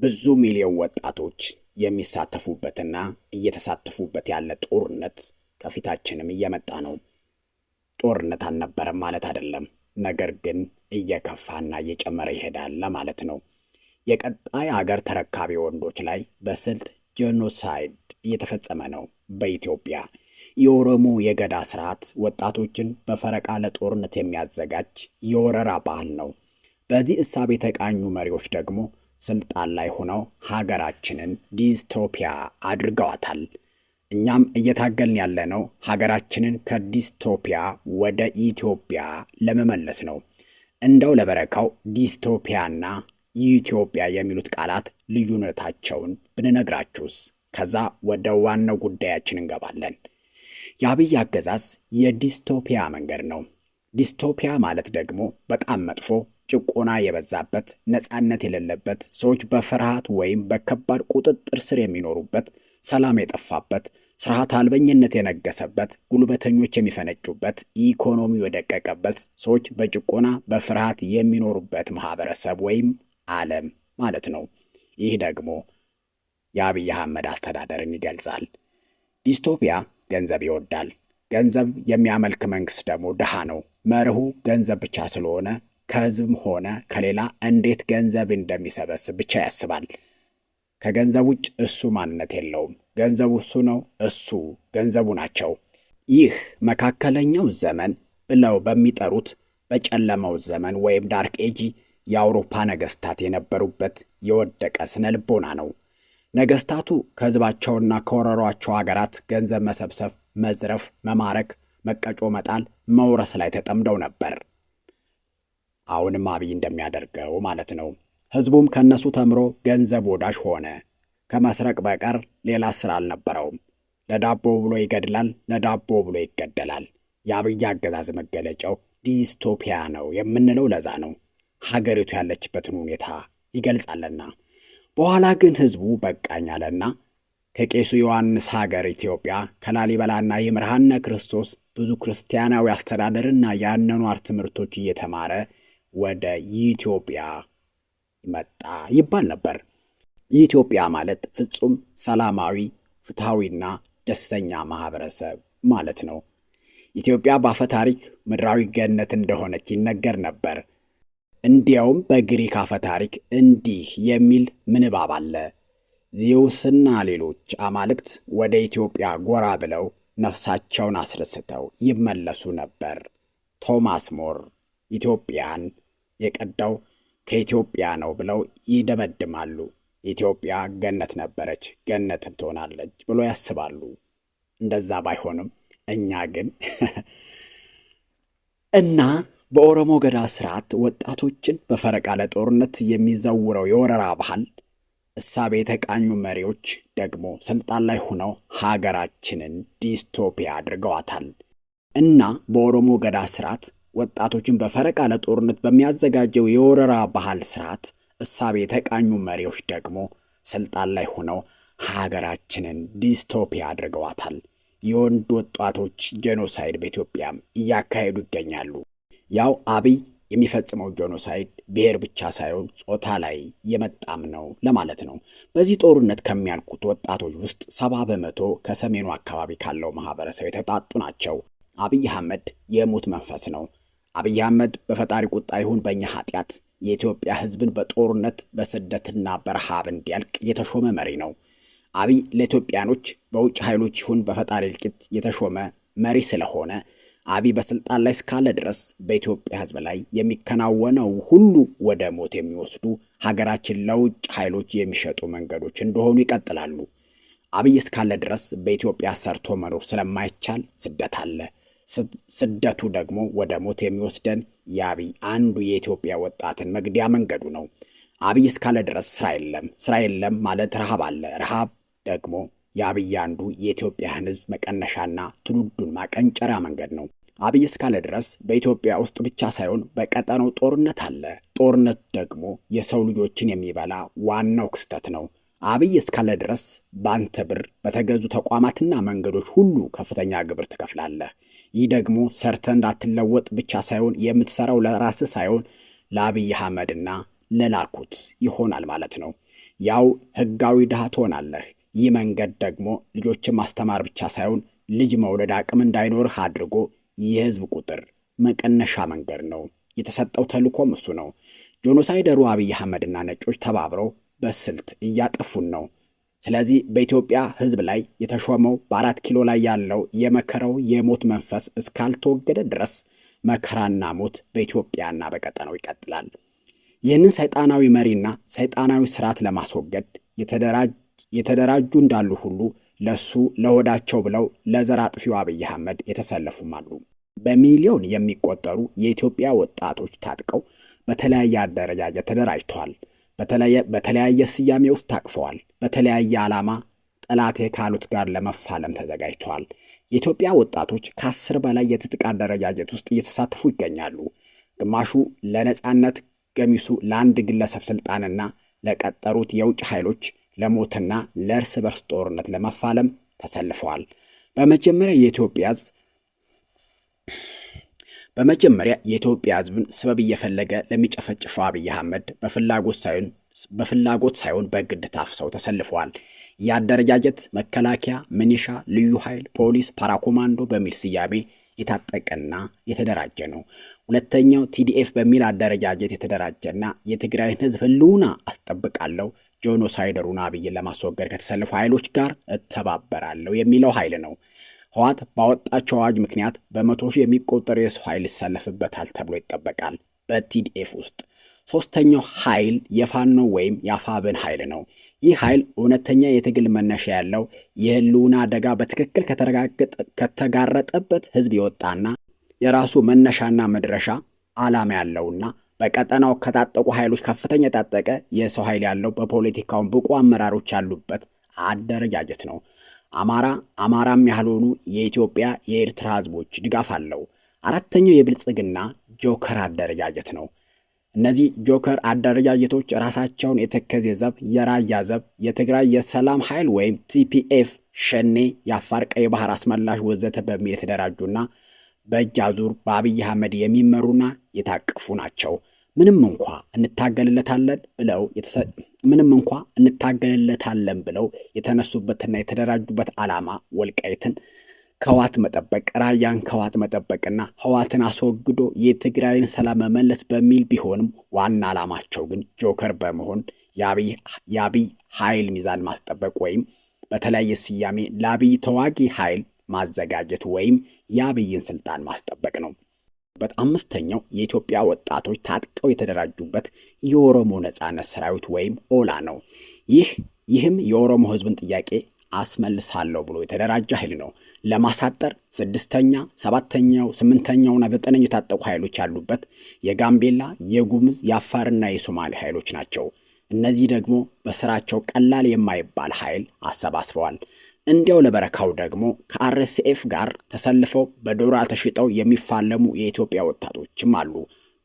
ብዙ ሚሊዮን ወጣቶች የሚሳተፉበትና እየተሳተፉበት ያለ ጦርነት ከፊታችንም እየመጣ ነው። ጦርነት አልነበረም ማለት አይደለም፣ ነገር ግን እየከፋና እየጨመረ ይሄዳል ለማለት ነው። የቀጣይ አገር ተረካቢ ወንዶች ላይ በስልት ጄኖሳይድ እየተፈጸመ ነው። በኢትዮጵያ የኦሮሞ የገዳ ስርዓት ወጣቶችን በፈረቃ ለጦርነት የሚያዘጋጅ የወረራ ባህል ነው። በዚህ እሳቤ የተቃኙ መሪዎች ደግሞ ስልጣን ላይ ሆነው ሀገራችንን ዲስቶፒያ አድርገዋታል። እኛም እየታገልን ያለነው ሀገራችንን ከዲስቶፒያ ወደ ኢትዮጵያ ለመመለስ ነው። እንደው ለበረካው ዲስቶፒያና ኢትዮጵያ የሚሉት ቃላት ልዩነታቸውን ብንነግራችሁስ? ከዛ ወደ ዋናው ጉዳያችን እንገባለን። የአብይ አገዛዝ የዲስቶፒያ መንገድ ነው። ዲስቶፒያ ማለት ደግሞ በጣም መጥፎ፣ ጭቆና የበዛበት፣ ነፃነት የሌለበት፣ ሰዎች በፍርሃት ወይም በከባድ ቁጥጥር ስር የሚኖሩበት፣ ሰላም የጠፋበት፣ ስርዓት አልበኝነት የነገሰበት፣ ጉልበተኞች የሚፈነጩበት፣ ኢኮኖሚ የደቀቀበት፣ ሰዎች በጭቆና በፍርሃት የሚኖሩበት ማህበረሰብ ወይም ዓለም ማለት ነው። ይህ ደግሞ የአብይ አህመድ አስተዳደርን ይገልጻል። ዲስቶፒያ ገንዘብ ይወዳል። ገንዘብ የሚያመልክ መንግስት ደግሞ ድሃ ነው። መርሁ ገንዘብ ብቻ ስለሆነ ከህዝብም ሆነ ከሌላ እንዴት ገንዘብ እንደሚሰበስብ ብቻ ያስባል። ከገንዘብ ውጭ እሱ ማንነት የለውም። ገንዘቡ እሱ ነው፣ እሱ ገንዘቡ ናቸው። ይህ መካከለኛው ዘመን ብለው በሚጠሩት በጨለማው ዘመን ወይም ዳርክ ኤጂ የአውሮፓ ነገስታት የነበሩበት የወደቀ ስነ ልቦና ነው። ነገስታቱ ከህዝባቸውና ከወረሯቸው ሀገራት ገንዘብ መሰብሰብ፣ መዝረፍ፣ መማረክ፣ መቀጮ መጣል፣ መውረስ ላይ ተጠምደው ነበር። አሁንም አብይ እንደሚያደርገው ማለት ነው። ህዝቡም ከነሱ ተምሮ ገንዘብ ወዳሽ ሆነ። ከመስረቅ በቀር ሌላ ስራ አልነበረውም። ለዳቦ ብሎ ይገድላል፣ ለዳቦ ብሎ ይገደላል። የአብይ አገዛዝ መገለጫው ዲስቶፒያ ነው የምንለው ለዛ ነው። ሀገሪቱ ያለችበትን ሁኔታ ይገልጻልና። በኋላ ግን ህዝቡ በቃኝ አለና ከቄሱ ዮሐንስ ሀገር ኢትዮጵያ ከላሊበላና ይምርሃነ ክርስቶስ ብዙ ክርስቲያናዊ አስተዳደርና የአኗኗር ትምህርቶች እየተማረ ወደ ኢትዮጵያ መጣ ይባል ነበር። ኢትዮጵያ ማለት ፍጹም ሰላማዊ፣ ፍትሃዊና ደስተኛ ማህበረሰብ ማለት ነው። ኢትዮጵያ በአፈ ታሪክ ምድራዊ ገነት እንደሆነች ይነገር ነበር። እንዲያውም በግሪክ አፈ ታሪክ እንዲህ የሚል ምንባብ አለ። ዜውስና ሌሎች አማልክት ወደ ኢትዮጵያ ጎራ ብለው ነፍሳቸውን አስረስተው ይመለሱ ነበር። ቶማስ ሞር ኢትዮጵያን የቀዳው ከኢትዮጵያ ነው ብለው ይደመድማሉ። ኢትዮጵያ ገነት ነበረች፣ ገነትም ትሆናለች ብሎ ያስባሉ። እንደዛ ባይሆንም እኛ ግን እና በኦሮሞ ገዳ ስርዓት ወጣቶችን በፈረቃ ለጦርነት የሚዘውረው የወረራ ባህል እሳቤ የተቃኙ መሪዎች ደግሞ ስልጣን ላይ ሆነው ሀገራችንን ዲስቶፒያ አድርገዋታል። እና በኦሮሞ ገዳ ስርዓት ወጣቶችን በፈረቃ ለጦርነት በሚያዘጋጀው የወረራ ባህል ስርዓት እሳቤ የተቃኙ መሪዎች ደግሞ ስልጣን ላይ ሆነው ሀገራችንን ዲስቶፒያ አድርገዋታል። የወንድ ወጣቶች ጄኖሳይድ በኢትዮጵያም እያካሄዱ ይገኛሉ። ያው አብይ የሚፈጽመው ጄኖሳይድ ብሔር ብቻ ሳይሆን ጾታ ላይ የመጣም ነው ለማለት ነው። በዚህ ጦርነት ከሚያልቁት ወጣቶች ውስጥ 70% ከሰሜኑ አካባቢ ካለው ማህበረሰብ የተጣጡ ናቸው። አብይ አህመድ የሙት መንፈስ ነው። አብይ አህመድ በፈጣሪ ቁጣ ይሁን በእኛ ኃጢአት የኢትዮጵያ ህዝብን በጦርነት በስደትና በረሃብ እንዲያልቅ የተሾመ መሪ ነው። አብይ ለኢትዮጵያኖች በውጭ ኃይሎች ይሁን በፈጣሪ እልቂት የተሾመ መሪ ስለሆነ አብይ በስልጣን ላይ እስካለ ድረስ በኢትዮጵያ ህዝብ ላይ የሚከናወነው ሁሉ ወደ ሞት የሚወስዱ ሀገራችን ለውጭ ኃይሎች የሚሸጡ መንገዶች እንደሆኑ ይቀጥላሉ። አብይ እስካለ ድረስ በኢትዮጵያ ሰርቶ መኖር ስለማይቻል ስደት አለ። ስደቱ ደግሞ ወደ ሞት የሚወስደን የአብይ አንዱ የኢትዮጵያ ወጣትን መግደያ መንገዱ ነው። አብይ እስካለ ድረስ ስራ የለም ማለት ረሃብ አለ። ረሃብ ደግሞ የአብይ አንዱ የኢትዮጵያን ህዝብ መቀነሻና ትውልዱን ማቀንጨሪያ መንገድ ነው። አብይ እስካለ ድረስ በኢትዮጵያ ውስጥ ብቻ ሳይሆን በቀጠናው ጦርነት አለ። ጦርነት ደግሞ የሰው ልጆችን የሚበላ ዋናው ክስተት ነው። አብይ እስካለ ድረስ ባንተ ብር በተገዙ ተቋማትና መንገዶች ሁሉ ከፍተኛ ግብር ትከፍላለህ። ይህ ደግሞ ሰርተህ እንዳትለወጥ ብቻ ሳይሆን የምትሰራው ለራስህ ሳይሆን ለአብይ አህመድና ለላኩት ይሆናል ማለት ነው። ያው ህጋዊ ድሃ ትሆናለህ። ይህ መንገድ ደግሞ ልጆችን ማስተማር ብቻ ሳይሆን ልጅ መውለድ አቅም እንዳይኖርህ አድርጎ የህዝብ ቁጥር መቀነሻ መንገድ ነው። የተሰጠው ተልእኮም እሱ ነው። ጄኖሳይደሩ አብይ አህመድና ነጮች ተባብረው በስልት እያጠፉን ነው። ስለዚህ በኢትዮጵያ ህዝብ ላይ የተሾመው በ4 ኪሎ ላይ ያለው የመከራው የሞት መንፈስ እስካልተወገደ ድረስ መከራና ሞት በኢትዮጵያና በቀጠናው ይቀጥላል። ይህንን ሰይጣናዊ መሪና ሰይጣናዊ ስርዓት ለማስወገድ የተደራጁ እንዳሉ ሁሉ ለሱ ለሆዳቸው ብለው ለዘር አጥፊው አብይ አህመድ የተሰለፉም አሉ። በሚሊዮን የሚቆጠሩ የኢትዮጵያ ወጣቶች ታጥቀው በተለያየ አደረጃጀት ተደራጅተዋል። በተለያየ ስያሜ ውስጥ ታቅፈዋል። በተለያየ ዓላማ ጠላቴ ካሉት ጋር ለመፋለም ተዘጋጅተዋል። የኢትዮጵያ ወጣቶች ከ10 በላይ የትጥቅ አደረጃጀት ውስጥ እየተሳተፉ ይገኛሉ። ግማሹ ለነጻነት፣ ገሚሱ ለአንድ ግለሰብ ስልጣንና ለቀጠሩት የውጭ ኃይሎች ለሞትና ለእርስ በርስ ጦርነት ለመፋለም ተሰልፈዋል። በመጀመሪያ የኢትዮጵያ ሕዝብን ስበብ እየፈለገ ለሚጨፈጭፈው አብይ አህመድ በፍላጎት ሳይሆን በግድ ታፍሰው ተሰልፈዋል። የአደረጃጀት መከላከያ፣ ሚኒሻ፣ ልዩ ኃይል፣ ፖሊስ፣ ፓራኮማንዶ በሚል ስያሜ የታጠቀና የተደራጀ ነው። ሁለተኛው ቲዲኤፍ በሚል አደረጃጀት የተደራጀና የትግራይን ሕዝብ ህልውና አስጠብቃለሁ፣ ጄኖሳይደሩን አብይን ለማስወገድ ከተሰለፉ ኃይሎች ጋር እተባበራለሁ የሚለው ኃይል ነው። ህወሓት ባወጣቸው አዋጅ ምክንያት በመቶ ሺህ የሚቆጠር የሰው ኃይል ይሰለፍበታል ተብሎ ይጠበቃል በቲዲኤፍ ውስጥ። ሶስተኛው ኃይል የፋኖ ወይም የአፋብን ኃይል ነው። ይህ ኃይል እውነተኛ የትግል መነሻ ያለው የህልውና አደጋ በትክክል ከተጋረጠበት ህዝብ የወጣና የራሱ መነሻና መድረሻ ዓላማ ያለውና በቀጠናው ከታጠቁ ኃይሎች ከፍተኛ የታጠቀ የሰው ኃይል ያለው በፖለቲካውን ብቁ አመራሮች ያሉበት አደረጃጀት ነው። አማራም ያልሆኑ የኢትዮጵያ የኤርትራ ህዝቦች ድጋፍ አለው። አራተኛው የብልጽግና ጆከር አደረጃጀት ነው። እነዚህ ጆከር አደረጃጀቶች ራሳቸውን የተከዜ ዘብ፣ የራያ ዘብ፣ የትግራይ የሰላም ኃይል ወይም ቲፒኤፍ፣ ሸኔ፣ የአፋር ቀይ ባህር አስመላሽ ወዘተ በሚል የተደራጁና በእጅ አዙር በአብይ አህመድ የሚመሩና የታቀፉ ናቸው። ምንም እንኳ እንታገልለታለን ብለው የተነሱበትና የተደራጁበት ዓላማ ወልቃይትን ከህወሓት መጠበቅ፣ ራያን ከህወሓት መጠበቅና ህወሓትን አስወግዶ የትግራይን ሰላም መመለስ በሚል ቢሆንም ዋና ዓላማቸው ግን ጆከር በመሆን የአብይ ኃይል ሚዛን ማስጠበቅ ወይም በተለያየ ስያሜ ለአብይ ተዋጊ ኃይል ማዘጋጀት ወይም የአብይን ስልጣን ማስጠበቅ ነው። አምስተኛው የኢትዮጵያ ወጣቶች ታጥቀው የተደራጁበት የኦሮሞ ነጻነት ሰራዊት ወይም ኦላ ነው። ይህም የኦሮሞ ህዝብን ጥያቄ አስመልሳለሁ ብሎ የተደራጀ ኃይል ነው። ለማሳጠር 6ኛ፣ 7ኛው፣ 8ኛውና 9ኛው የታጠቁ ኃይሎች ያሉበት የጋምቤላ፣ የጉምዝ፣ የአፋርና የሶማሌ ኃይሎች ናቸው። እነዚህ ደግሞ በስራቸው ቀላል የማይባል ኃይል አሰባስበዋል። እንዲያው ለበረካው ደግሞ ከአርኤስኤፍ ጋር ተሰልፈው በዶላር ተሽጠው የሚፋለሙ የኢትዮጵያ ወጣቶችም አሉ።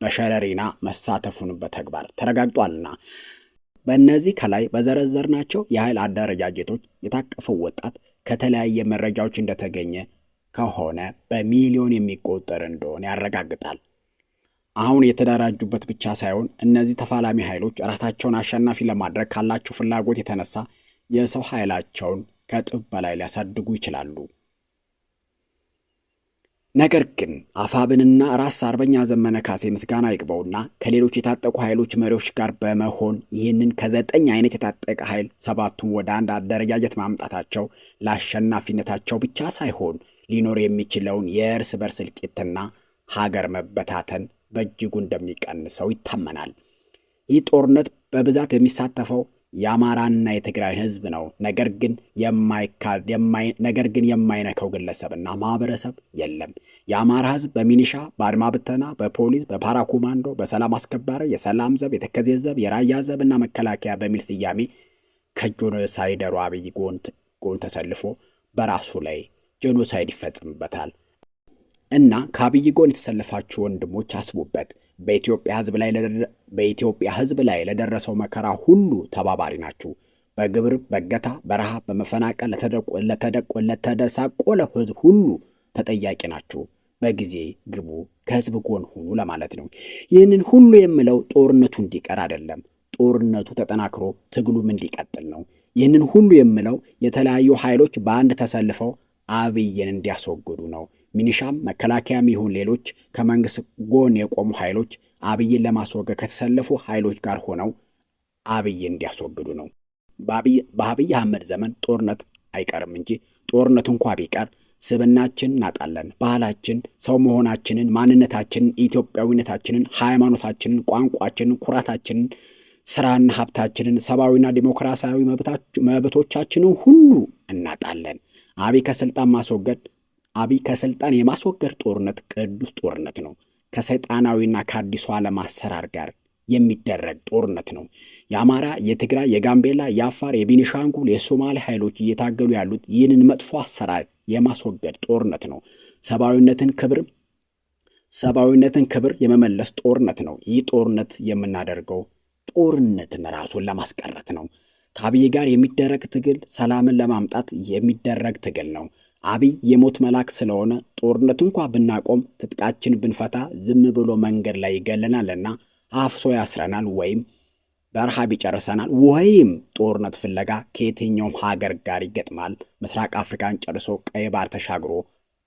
በሸረሪና መሳተፉን በተግባር ተረጋግጧልና በእነዚህ ከላይ በዘረዘርናቸው የኃይል አደረጃጀቶች የታቀፈው ወጣት ከተለያየ መረጃዎች እንደተገኘ ከሆነ በሚሊዮን የሚቆጠር እንደሆነ ያረጋግጣል። አሁን የተደራጁበት ብቻ ሳይሆን እነዚህ ተፋላሚ ኃይሎች ራሳቸውን አሸናፊ ለማድረግ ካላቸው ፍላጎት የተነሳ የሰው ኃይላቸውን ከእጥፍ በላይ ሊያሳድጉ ይችላሉ። ነገር ግን አፋብንና ራስ አርበኛ ዘመነ ካሴ ምስጋና ይግባውና ከሌሎች የታጠቁ ኃይሎች መሪዎች ጋር በመሆን ይህንን ከ9 አይነት የታጠቀ ኃይል 7ቱን ወደ አንድ አደረጃጀት ማምጣታቸው ለአሸናፊነታቸው ብቻ ሳይሆን ሊኖር የሚችለውን የእርስ በርስ እልቂትና ሀገር መበታተን በእጅጉ እንደሚቀንሰው ይታመናል። ይህ ጦርነት በብዛት የሚሳተፈው የአማራና የትግራይ ህዝብ ነው። ነገር ግን የማይነካው ግለሰብና ማህበረሰብ የለም። የአማራ ህዝብ በሚኒሻ፣ በአድማ ብተና፣ በፖሊስ፣ በፓራኮማንዶ፣ በሰላም አስከባሪ፣ የሰላም ዘብ፣ የተከዜ ዘብ፣ የራያ ዘብ እና መከላከያ በሚል ስያሜ ከጄኖሳይደሩ አብይ ጎን ተሰልፎ በራሱ ላይ ጄኖሳይድ ይፈጽምበታል። እና ከአብይ ጎን የተሰለፋችሁ ወንድሞች አስቡበት። በኢትዮጵያ ህዝብ ላይ ለደረሰው መከራ ሁሉ ተባባሪ ናችሁ። በግብር፣ በእገታ፣ በረሃብ፣ በመፈናቀል ለተደሳቆለ ህዝብ ሁሉ ተጠያቂ ናችሁ። በጊዜ ግቡ፣ ከህዝብ ጎን ሁኑ ለማለት ነው። ይህንን ሁሉ የምለው ጦርነቱ እንዲቀር አይደለም። ጦርነቱ ተጠናክሮ ትግሉም እንዲቀጥል ነው። ይህንን ሁሉ የምለው የተለያዩ ኃይሎች በአንድ ተሰልፈው አብይን እንዲያስወግዱ ነው። ሚኒሻም መከላከያም ይሁን ሌሎች ከመንግስት ጎን የቆሙ ኃይሎች አብይን ለማስወገድ ከተሰለፉ ኃይሎች ጋር ሆነው አብይን እንዲያስወግዱ ነው። በአብይ አህመድ ዘመን ጦርነት አይቀርም እንጂ ጦርነቱ እንኳ ቢቀር ስብናችን እናጣለን። ባህላችን፣ ሰው መሆናችንን፣ ማንነታችንን፣ ኢትዮጵያዊነታችንን፣ ሃይማኖታችንን፣ ቋንቋችንን፣ ኩራታችንን፣ ስራና ሀብታችንን፣ ሰብአዊና ዲሞክራሲያዊ መብቶቻችንን ሁሉ እናጣለን። አብይ ከስልጣን የማስወገድ ጦርነት ቅዱስ ጦርነት ነው። ከሰይጣናዊና ከአዲሱ ዓለም አሰራር ጋር የሚደረግ ጦርነት ነው። የአማራ፣ የትግራይ፣ የጋምቤላ፣ የአፋር፣ የቤኒሻንጉል፣ የሶማሌ ኃይሎች እየታገሉ ያሉት ይህንን መጥፎ አሰራር የማስወገድ ጦርነት ነው። ሰብአዊነትን ክብር የመመለስ ጦርነት ነው። ይህ ጦርነት የምናደርገው ጦርነትን ራሱን ለማስቀረት ነው። ከአብይ ጋር የሚደረግ ትግል ሰላምን ለማምጣት የሚደረግ ትግል ነው። አብይ የሞት መልአክ ስለሆነ ጦርነት እንኳ ብናቆም ትጥቃችን ብንፈታ ዝም ብሎ መንገድ ላይ ይገለናልና አፍሶ ያስረናል፣ ወይም በረሃብ ይጨርሰናል፣ ወይም ጦርነት ፍለጋ ከየትኛውም ሀገር ጋር ይገጥማል። ምስራቅ አፍሪካን ጨርሶ ቀይ ባህር ተሻግሮ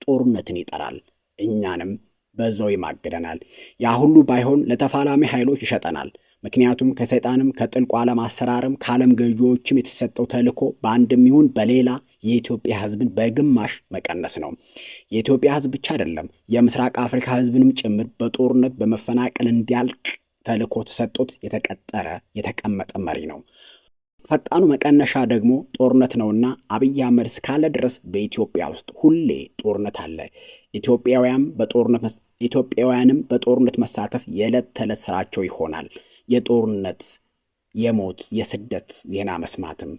ጦርነትን ይጠራል፣ እኛንም በዛው ይማግደናል። ያ ሁሉ ባይሆን ለተፋላሚ ኃይሎች ይሸጠናል። ምክንያቱም ከሰይጣንም ከጥልቁ ዓለም አሰራርም ከዓለም ገዢዎችም የተሰጠው ተልእኮ በአንድም ይሁን በሌላ የኢትዮጵያ ሕዝብን በግማሽ መቀነስ ነው። የኢትዮጵያ ሕዝብ ብቻ አይደለም፣ የምስራቅ አፍሪካ ሕዝብንም ጭምር በጦርነት በመፈናቀል እንዲያልቅ ተልእኮ ተሰጥቶት የተቀመጠ መሪ ነው። ፈጣኑ መቀነሻ ደግሞ ጦርነት ነውና አብይ አህመድ እስካለ ድረስ በኢትዮጵያ ውስጥ ሁሌ ጦርነት አለ። ኢትዮጵያውያንም በጦርነት መሳተፍ የዕለት ተዕለት ስራቸው ይሆናል። የጦርነት፣ የሞት፣ የስደት ዜና መስማትም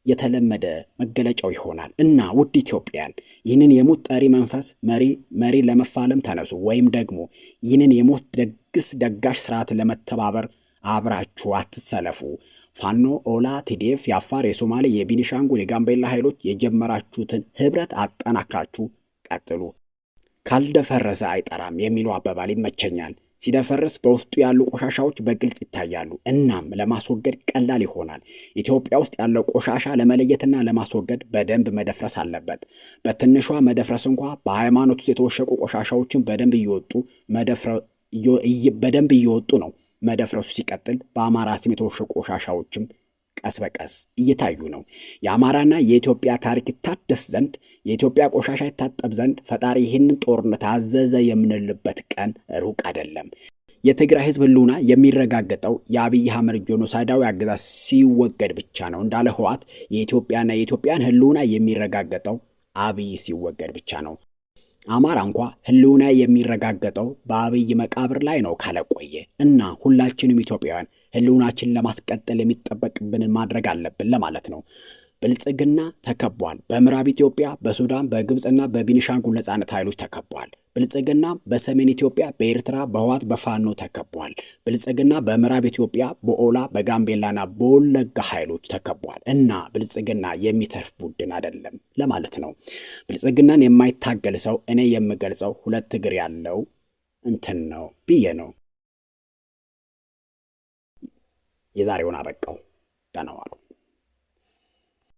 የተለመደ መገለጫው ይሆናል እና ውድ ኢትዮጵያን ይህንን የሞት ጠሪ መንፈስ መሪ ለመፋለም ተነሱ፣ ወይም ደግሞ ይህንን የሞት ደግስ ደጋሽ ስርዓት ለመተባበር አብራችሁ አትሰለፉ። ፋኖ፣ ኦላ፣ ቲዲኤፍ፣ የአፋር፣ የሶማሌ፣ የቤኒሻንጉል፣ የጋምቤላ ኃይሎች የጀመራችሁትን ህብረት አጠናክራችሁ ቀጥሉ። ካልደፈረሰ አይጠራም የሚለው አባባል ይመቸኛል። ሲደፈርስ በውስጡ ያሉ ቆሻሻዎች በግልጽ ይታያሉ። እናም ለማስወገድ ቀላል ይሆናል። ኢትዮጵያ ውስጥ ያለው ቆሻሻ ለመለየትና ለማስወገድ በደንብ መደፍረስ አለበት። በትንሿ መደፍረስ እንኳ በሃይማኖት ውስጥ የተወሸቁ ቆሻሻዎችን በደንብ እየወጡ ነው። መደፍረሱ ሲቀጥል በአማራ ስም የተወሸቁ ቆሻሻዎችም ቀስ በቀስ እየታዩ ነው። የአማራና የኢትዮጵያ ታሪክ ይታደስ ዘንድ፣ የኢትዮጵያ ቆሻሻ ይታጠብ ዘንድ ፈጣሪ ይህንን ጦርነት አዘዘ የምንልበት ቀን ሩቅ አይደለም። የትግራይ ህዝብ ህልውና የሚረጋገጠው የአብይ አህመድ ጄኖሳይዳዊ አገዛዝ ሲወገድ ብቻ ነው እንዳለ ህወሓት፣ የኢትዮጵያና የኢትዮጵያን ህልውና የሚረጋገጠው አብይ ሲወገድ ብቻ ነው። አማራ እንኳ ህልውና የሚረጋገጠው በአብይ መቃብር ላይ ነው ካለቆየ እና ሁላችንም ኢትዮጵያውያን ህልውናችንን ለማስቀጠል የሚጠበቅብንን ማድረግ አለብን ለማለት ነው። ብልጽግና ተከቧል። በምዕራብ ኢትዮጵያ፣ በሱዳን፣ በግብፅና በቤኒሻንጉል ነጻነት ኃይሎች ተከቧል። ብልጽግና በሰሜን ኢትዮጵያ፣ በኤርትራ፣ በህወሓት፣ በፋኖ ተከቧል። ብልጽግና በምዕራብ ኢትዮጵያ፣ በኦላ፣ በጋምቤላና በወለጋ ኃይሎች ተከቧል እና ብልጽግና የሚተርፍ ቡድን አይደለም ለማለት ነው። ብልጽግናን የማይታገል ሰው እኔ የምገልጸው ሁለት እግር ያለው እንትን ነው ብዬ ነው። የዛሬውን አበቃው። ደህና ዋሉ።